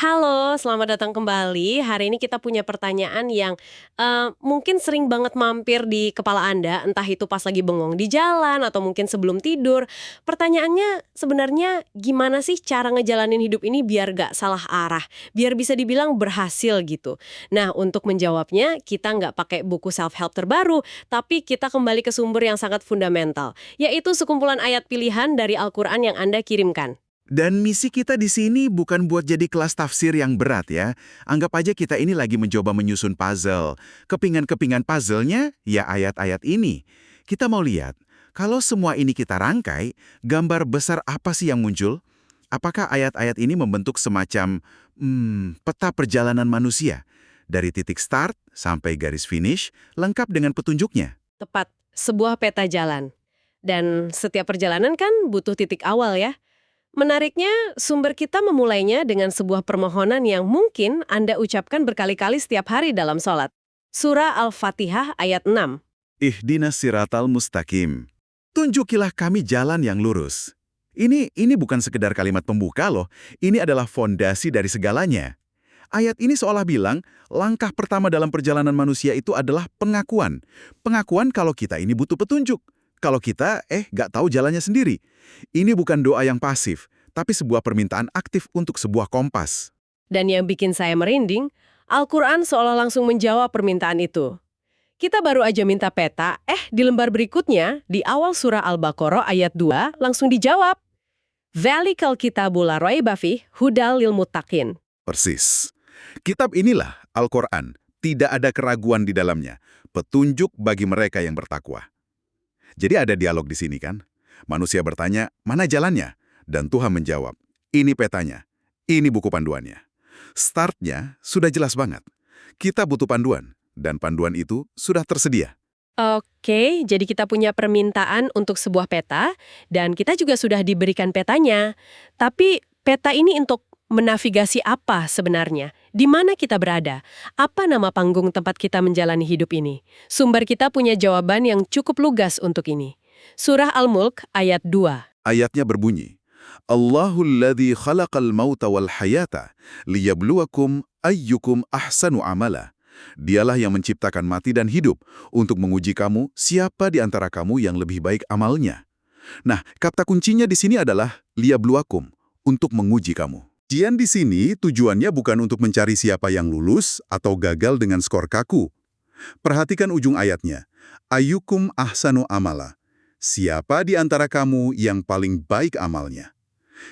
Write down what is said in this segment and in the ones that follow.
Halo, selamat datang kembali. Hari ini kita punya pertanyaan yang mungkin sering banget mampir di kepala Anda, entah itu pas lagi bengong di jalan atau mungkin sebelum tidur. Pertanyaannya sebenarnya gimana sih cara ngejalanin hidup ini biar gak salah arah, biar bisa dibilang berhasil gitu. Nah, untuk menjawabnya kita nggak pakai buku self-help terbaru, tapi kita kembali ke sumber yang sangat fundamental, yaitu sekumpulan ayat pilihan dari Al-Quran yang Anda kirimkan. Dan misi kita di sini bukan buat jadi kelas tafsir yang berat ya. Anggap aja kita ini lagi mencoba menyusun puzzle. Kepingan-kepingan puzzle-nya ya ayat-ayat ini. Kita mau lihat, kalau semua ini kita rangkai, gambar besar apa sih yang muncul? Apakah ayat-ayat ini membentuk semacam peta perjalanan manusia? Dari titik start sampai garis finish, lengkap dengan petunjuknya. Tepat, sebuah peta jalan. Dan setiap perjalanan kan butuh titik awal ya. Menariknya, sumber kita memulainya dengan sebuah permohonan yang mungkin Anda ucapkan berkali-kali setiap hari dalam sholat. Surah Al-Fatihah ayat 6. Ihdinas siratal mustaqim. Tunjukilah kami jalan yang lurus. Ini bukan sekedar kalimat pembuka loh, ini adalah fondasi dari segalanya. Ayat ini seolah bilang, langkah pertama dalam perjalanan manusia itu adalah pengakuan. Pengakuan kalau kita ini butuh petunjuk. Kalau kita, nggak tahu jalannya sendiri. Ini bukan doa yang pasif, tapi sebuah permintaan aktif untuk sebuah kompas. Dan yang bikin saya merinding, Al-Quran seolah langsung menjawab permintaan itu. Kita baru aja minta peta, di lembar berikutnya, di awal surah Al-Baqarah ayat 2, langsung dijawab. Dzalikal kitabul la raiba fih hudal lil muttaqin. Persis. Kitab inilah, Al-Quran, tidak ada keraguan di dalamnya. Petunjuk bagi mereka yang bertakwa. Jadi ada dialog di sini kan? Manusia bertanya, mana jalannya? Dan Tuhan menjawab, ini petanya, ini buku panduannya. Startnya sudah jelas banget. Kita butuh panduan, dan panduan itu sudah tersedia. Oke, jadi kita punya permintaan untuk sebuah peta, dan kita juga sudah diberikan petanya. Tapi peta ini untuk menavigasi apa sebenarnya? Di mana kita berada? Apa nama panggung tempat kita menjalani hidup ini? Sumber kita punya jawaban yang cukup lugas untuk ini. Surah Al-Mulk ayat 2. Ayatnya berbunyi, Allahul ladzi khalaqal mauta wal hayata liyabluwakum ayyukum ahsanu amala. Dialah yang menciptakan mati dan hidup untuk menguji kamu siapa di antara kamu yang lebih baik amalnya. Nah, kata kuncinya di sini adalah liyabluwakum, untuk menguji kamu. Ujian di sini tujuannya bukan untuk mencari siapa yang lulus atau gagal dengan skor kaku. Perhatikan ujung ayatnya. Ayyukum ahsanu amala. Siapa di antara kamu yang paling baik amalnya?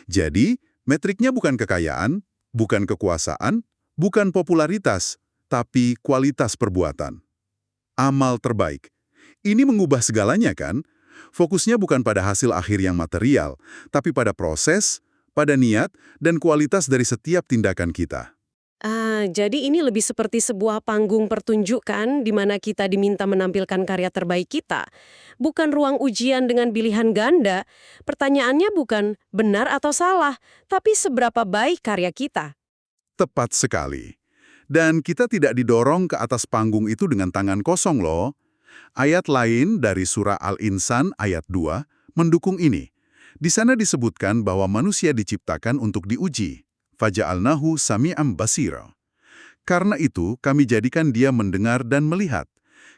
Jadi, metriknya bukan kekayaan, bukan kekuasaan, bukan popularitas, tapi kualitas perbuatan. Amal terbaik. Ini mengubah segalanya kan? Fokusnya bukan pada hasil akhir yang material, tapi pada proses, pada niat, dan kualitas dari setiap tindakan kita. Jadi ini lebih seperti sebuah panggung pertunjukan di mana kita diminta menampilkan karya terbaik kita. Bukan ruang ujian dengan pilihan ganda. Pertanyaannya bukan benar atau salah, tapi seberapa baik karya kita. Tepat sekali. Dan kita tidak didorong ke atas panggung itu dengan tangan kosong loh. Ayat lain dari surah Al-Insan ayat 2 mendukung ini. Di sana disebutkan bahwa manusia diciptakan untuk diuji. Faja'alnahu sami'am basira. Karena itu, kami jadikan dia mendengar dan melihat.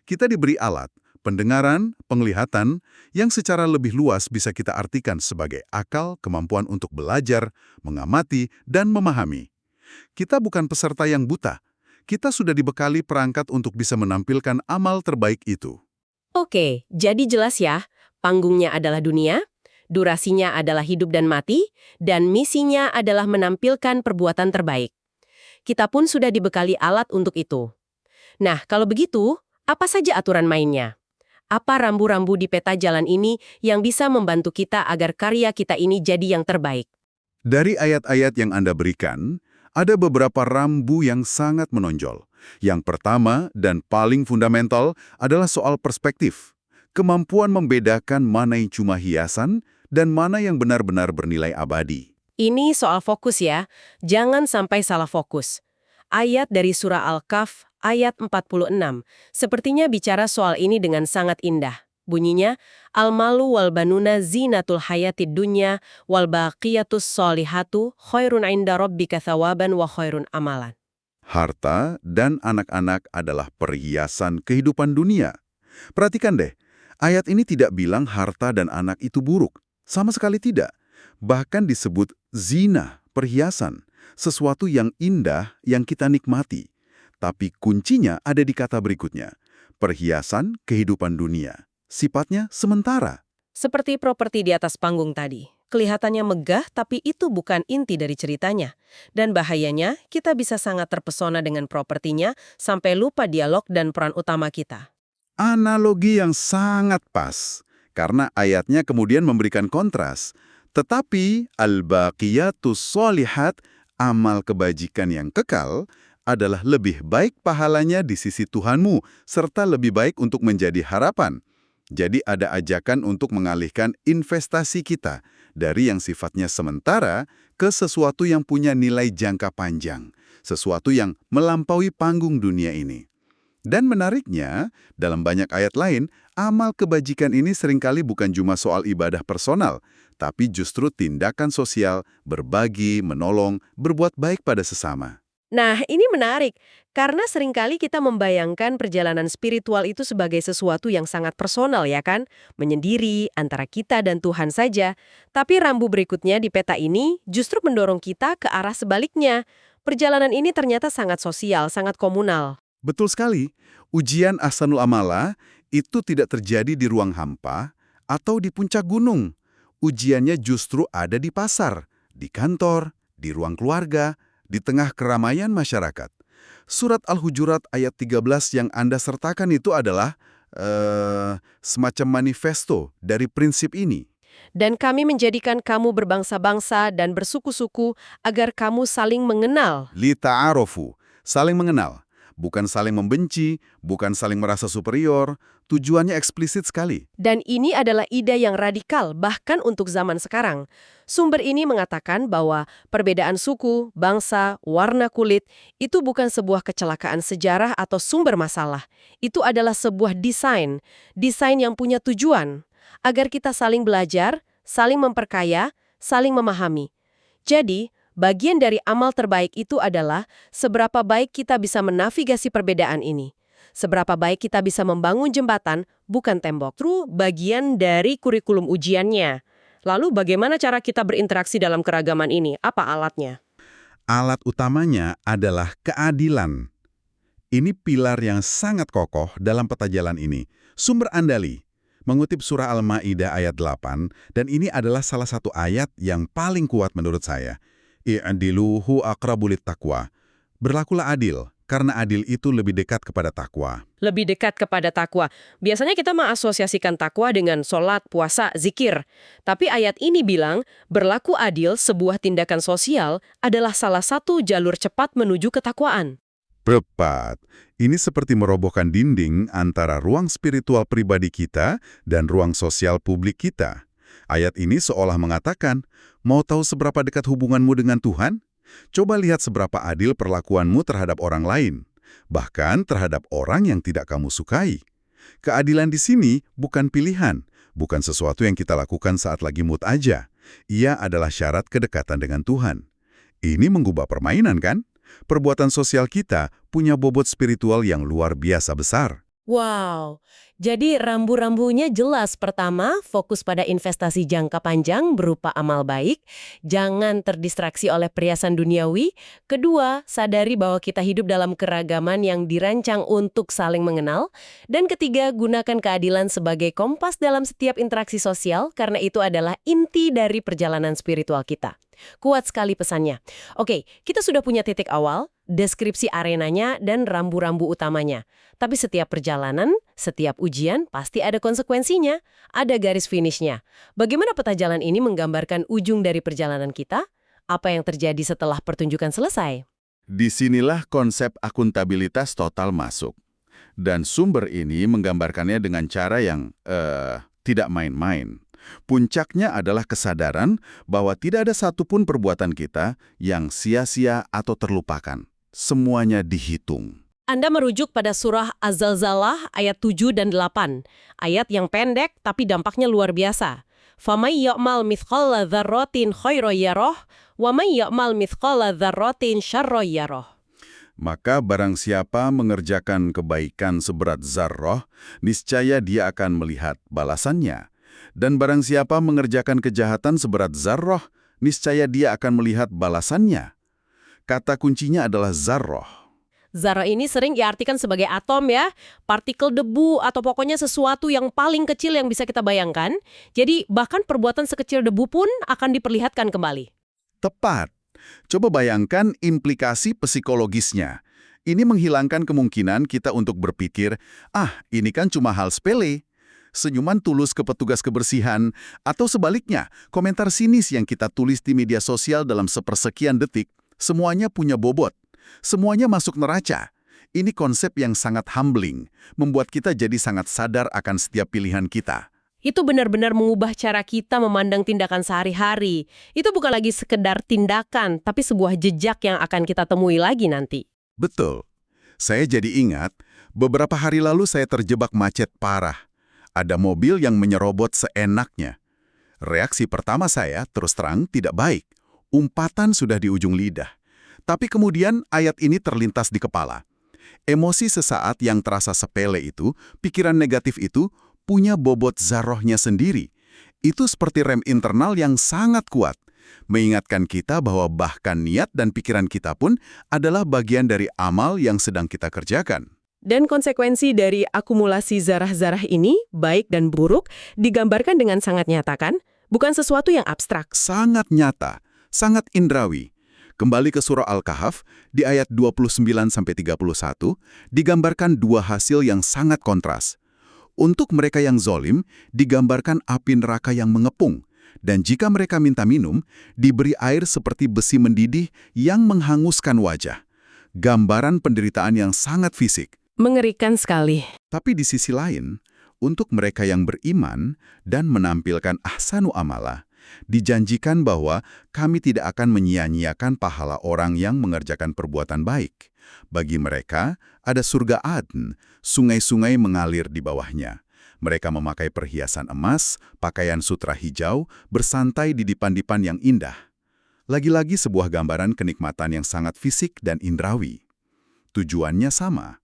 Kita diberi alat, pendengaran, penglihatan, yang secara lebih luas bisa kita artikan sebagai akal, kemampuan untuk belajar, mengamati, dan memahami. Kita bukan peserta yang buta. Kita sudah dibekali perangkat untuk bisa menampilkan amal terbaik itu. Oke, jadi jelas ya, panggungnya adalah dunia, durasinya adalah hidup dan mati, dan misinya adalah menampilkan perbuatan terbaik. Kita pun sudah dibekali alat untuk itu. Nah, kalau begitu, apa saja aturan mainnya? Apa rambu-rambu di peta jalan ini yang bisa membantu kita agar karya kita ini jadi yang terbaik? Dari ayat-ayat yang Anda berikan, ada beberapa rambu yang sangat menonjol. Yang pertama dan paling fundamental adalah soal perspektif. Kemampuan membedakan mana yang cuma hiasan dan mana yang benar-benar bernilai abadi. Ini soal fokus ya, jangan sampai salah fokus. Ayat dari surah Al-Kahf, ayat 46, sepertinya bicara soal ini dengan sangat indah. Bunyinya, al-malu wal banuna zinatul hayatid dunya wal baqiyatus solihatu khairun inda rabbika thawaban wa khairun amalan. Harta dan anak-anak adalah perhiasan kehidupan dunia. Perhatikan deh, ayat ini tidak bilang harta dan anak itu buruk. Sama sekali tidak. Bahkan disebut zina, perhiasan, sesuatu yang indah yang kita nikmati. Tapi kuncinya ada di kata berikutnya, perhiasan kehidupan dunia. Sifatnya sementara. Seperti properti di atas panggung tadi. Kelihatannya megah, tapi itu bukan inti dari ceritanya. Dan bahayanya, kita bisa sangat terpesona dengan propertinya sampai lupa dialog dan peran utama kita. Analogi yang sangat pas, karena ayatnya kemudian memberikan kontras. Tetapi al-baqiyatus sholihat, amal kebajikan yang kekal, adalah lebih baik pahalanya di sisi Tuhanmu, serta lebih baik untuk menjadi harapan. Jadi ada ajakan untuk mengalihkan investasi kita dari yang sifatnya sementara ke sesuatu yang punya nilai jangka panjang, sesuatu yang melampaui panggung dunia ini. Dan menariknya, dalam banyak ayat lain, amal kebajikan ini seringkali bukan cuma soal ibadah personal, tapi justru tindakan sosial, berbagi, menolong, berbuat baik pada sesama. Nah, ini menarik, karena seringkali kita membayangkan perjalanan spiritual itu sebagai sesuatu yang sangat personal, ya kan? Menyendiri, antara kita dan Tuhan saja. Tapi rambu berikutnya di peta ini justru mendorong kita ke arah sebaliknya. Perjalanan ini ternyata sangat sosial, sangat komunal. Betul sekali, ujian Ahsanul Amala itu tidak terjadi di ruang hampa atau di puncak gunung. Ujiannya justru ada di pasar, di kantor, di ruang keluarga, di tengah keramaian masyarakat. Surat Al-Hujurat ayat 13 yang Anda sertakan itu adalah semacam manifesto dari prinsip ini. Dan kami menjadikan kamu berbangsa-bangsa dan bersuku-suku agar kamu saling mengenal. Li ta'arofu, saling mengenal. Bukan saling membenci, bukan saling merasa superior, tujuannya eksplisit sekali. Dan ini adalah ide yang radikal, bahkan untuk zaman sekarang. Sumber ini mengatakan bahwa perbedaan suku, bangsa, warna kulit itu bukan sebuah kecelakaan sejarah atau sumber masalah. Itu adalah sebuah desain yang punya tujuan, agar kita saling belajar, saling memperkaya, saling memahami. Jadi, bagian dari amal terbaik itu adalah seberapa baik kita bisa menavigasi perbedaan ini. Seberapa baik kita bisa membangun jembatan, bukan tembok. Itu bagian dari kurikulum ujiannya. Lalu bagaimana cara kita berinteraksi dalam keragaman ini? Apa alatnya? Alat utamanya adalah keadilan. Ini pilar yang sangat kokoh dalam peta jalan ini. Sumber andali, mengutip surah Al-Ma'idah ayat 8, dan ini adalah salah satu ayat yang paling kuat menurut saya. I'diluhu aqrabulit taqwa. Berlakulah adil, karena adil itu lebih dekat kepada takwa. Lebih dekat kepada takwa. Biasanya kita mengasosiasikan takwa dengan sholat, puasa, zikir. Tapi ayat ini bilang, berlaku adil sebuah tindakan sosial adalah salah satu jalur cepat menuju ketakwaan. Tepat. Ini seperti merobohkan dinding antara ruang spiritual pribadi kita dan ruang sosial publik kita. Ayat ini seolah mengatakan, mau tahu seberapa dekat hubunganmu dengan Tuhan? Coba lihat seberapa adil perlakuanmu terhadap orang lain, bahkan terhadap orang yang tidak kamu sukai. Keadilan di sini bukan pilihan, bukan sesuatu yang kita lakukan saat lagi mood aja. Ia adalah syarat kedekatan dengan Tuhan. Ini mengubah permainan, kan? Perbuatan sosial kita punya bobot spiritual yang luar biasa besar. Wow, jadi rambu-rambunya jelas. Pertama, fokus pada investasi jangka panjang berupa amal baik. Jangan terdistraksi oleh perhiasan duniawi. Kedua, sadari bahwa kita hidup dalam keragaman yang dirancang untuk saling mengenal. Dan ketiga, gunakan keadilan sebagai kompas dalam setiap interaksi sosial, karena itu adalah inti dari perjalanan spiritual kita. Kuat sekali pesannya. Oke, kita sudah punya titik awal, deskripsi arenanya, dan rambu-rambu utamanya. Tapi setiap perjalanan, setiap ujian, pasti ada konsekuensinya, ada garis finishnya. Bagaimana peta jalan ini menggambarkan ujung dari perjalanan kita? Apa yang terjadi setelah pertunjukan selesai? Disinilah konsep akuntabilitas total masuk. Dan sumber ini menggambarkannya dengan cara yang tidak main-main. Puncaknya adalah kesadaran bahwa tidak ada satupun perbuatan kita yang sia-sia atau terlupakan. Semuanya dihitung. Anda merujuk pada surah Az-Zalzalah ayat 7 dan 8. Ayat yang pendek tapi dampaknya luar biasa. فَمَن يَعْمَلْ مِثْقَالَ ذَرَّةٍ خَيْرًا يَرَهُ وَمَن يَعْمَلْ مِثْقَالَ ذَرَّةٍ شَرًّا يَرَهُ. Maka barang siapa mengerjakan kebaikan seberat zarrah, niscaya dia akan melihat balasannya. Dan barang siapa mengerjakan kejahatan seberat zarrah, niscaya dia akan melihat balasannya. Kata kuncinya adalah zarrah. Zarah ini sering diartikan sebagai atom ya, partikel debu atau pokoknya sesuatu yang paling kecil yang bisa kita bayangkan. Jadi bahkan perbuatan sekecil debu pun akan diperlihatkan kembali. Tepat. Coba bayangkan implikasi psikologisnya. Ini menghilangkan kemungkinan kita untuk berpikir, ini kan cuma hal sepele. Senyuman tulus ke petugas kebersihan, atau sebaliknya, komentar sinis yang kita tulis di media sosial dalam sepersekian detik, semuanya punya bobot. Semuanya masuk neraca. Ini konsep yang sangat humbling, membuat kita jadi sangat sadar akan setiap pilihan kita. Itu benar-benar mengubah cara kita memandang tindakan sehari-hari. Itu bukan lagi sekedar tindakan, tapi sebuah jejak yang akan kita temui lagi nanti. Betul. Saya jadi ingat, beberapa hari lalu saya terjebak macet parah. Ada mobil yang menyerobot seenaknya. Reaksi pertama saya, terus terang, tidak baik. Umpatan sudah di ujung lidah. Tapi kemudian ayat ini terlintas di kepala. Emosi sesaat yang terasa sepele itu, pikiran negatif itu, punya bobot zarrohnya sendiri. Itu seperti rem internal yang sangat kuat. Mengingatkan kita bahwa bahkan niat dan pikiran kita pun adalah bagian dari amal yang sedang kita kerjakan. Dan konsekuensi dari akumulasi zarah-zarah ini, baik dan buruk, digambarkan dengan sangat nyata kan? Bukan sesuatu yang abstrak. Sangat nyata, sangat indrawi. Kembali ke surah Al-Kahf, di ayat 29-31, digambarkan dua hasil yang sangat kontras. Untuk mereka yang zolim, digambarkan api neraka yang mengepung. Dan jika mereka minta minum, diberi air seperti besi mendidih yang menghanguskan wajah. Gambaran penderitaan yang sangat fisik. Mengerikan sekali. Tapi di sisi lain, untuk mereka yang beriman dan menampilkan ahsanu amala, dijanjikan bahwa kami tidak akan menyia-nyiakan pahala orang yang mengerjakan perbuatan baik. Bagi mereka, ada surga Adn, sungai-sungai mengalir di bawahnya. Mereka memakai perhiasan emas, pakaian sutra hijau, bersantai di dipan-dipan yang indah. Lagi-lagi sebuah gambaran kenikmatan yang sangat fisik dan indrawi. Tujuannya sama,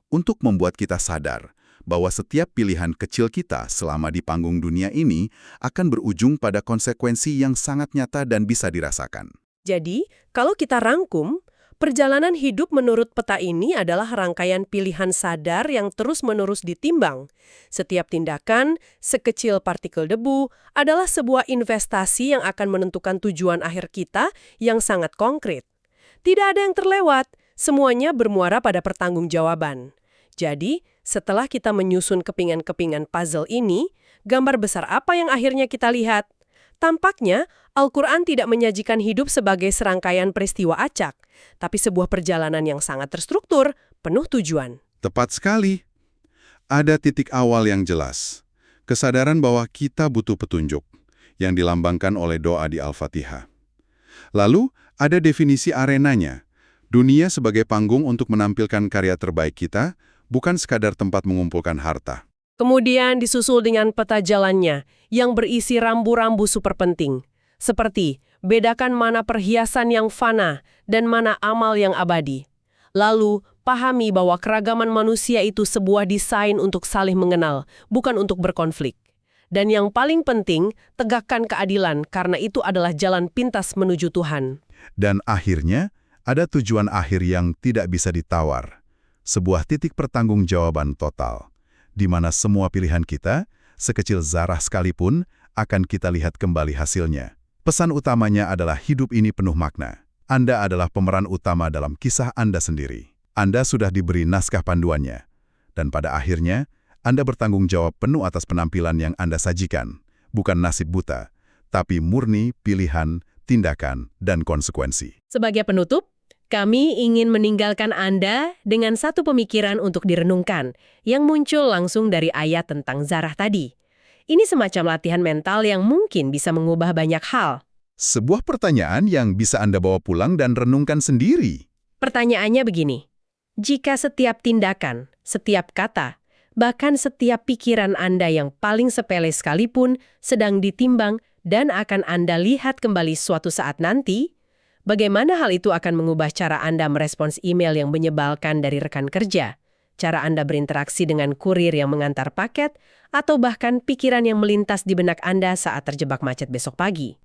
untuk membuat kita sadar bahwa setiap pilihan kecil kita selama di panggung dunia ini akan berujung pada konsekuensi yang sangat nyata dan bisa dirasakan. Jadi, kalau kita rangkum, perjalanan hidup menurut peta ini adalah rangkaian pilihan sadar yang terus-menerus ditimbang. Setiap tindakan, sekecil partikel debu, adalah sebuah investasi yang akan menentukan tujuan akhir kita yang sangat konkret. Tidak ada yang terlewat, semuanya bermuara pada pertanggungjawaban. Jadi, setelah kita menyusun kepingan-kepingan puzzle ini, gambar besar apa yang akhirnya kita lihat? Tampaknya, Al-Quran tidak menyajikan hidup sebagai serangkaian peristiwa acak, tapi sebuah perjalanan yang sangat terstruktur, penuh tujuan. Tepat sekali. Ada titik awal yang jelas. Kesadaran bahwa kita butuh petunjuk, yang dilambangkan oleh doa di Al-Fatihah. Lalu, ada definisi arenanya. Dunia sebagai panggung untuk menampilkan karya terbaik kita, bukan sekadar tempat mengumpulkan harta. Kemudian disusul dengan peta jalannya, yang berisi rambu-rambu super penting. Seperti, bedakan mana perhiasan yang fana dan mana amal yang abadi. Lalu, pahami bahwa keragaman manusia itu sebuah desain untuk saling mengenal, bukan untuk berkonflik. Dan yang paling penting, tegakkan keadilan karena itu adalah jalan pintas menuju Tuhan. Dan akhirnya, ada tujuan akhir yang tidak bisa ditawar. Sebuah titik pertanggungjawaban total, di mana semua pilihan kita, sekecil zarah sekalipun, akan kita lihat kembali hasilnya. Pesan utamanya adalah hidup ini penuh makna. Anda adalah pemeran utama dalam kisah Anda sendiri. Anda sudah diberi naskah panduannya. Dan pada akhirnya, Anda bertanggung jawab penuh atas penampilan yang Anda sajikan. Bukan nasib buta, tapi murni pilihan, tindakan, dan konsekuensi. Sebagai penutup, kami ingin meninggalkan Anda dengan satu pemikiran untuk direnungkan, yang muncul langsung dari ayat tentang zarah tadi. Ini semacam latihan mental yang mungkin bisa mengubah banyak hal. Sebuah pertanyaan yang bisa Anda bawa pulang dan renungkan sendiri. Pertanyaannya begini, Jika setiap tindakan, setiap kata, bahkan setiap pikiran Anda yang paling sepele sekalipun sedang ditimbang dan akan Anda lihat kembali suatu saat nanti, bagaimana hal itu akan mengubah cara Anda merespons email yang menyebalkan dari rekan kerja, cara Anda berinteraksi dengan kurir yang mengantar paket, atau bahkan pikiran yang melintas di benak Anda saat terjebak macet besok pagi?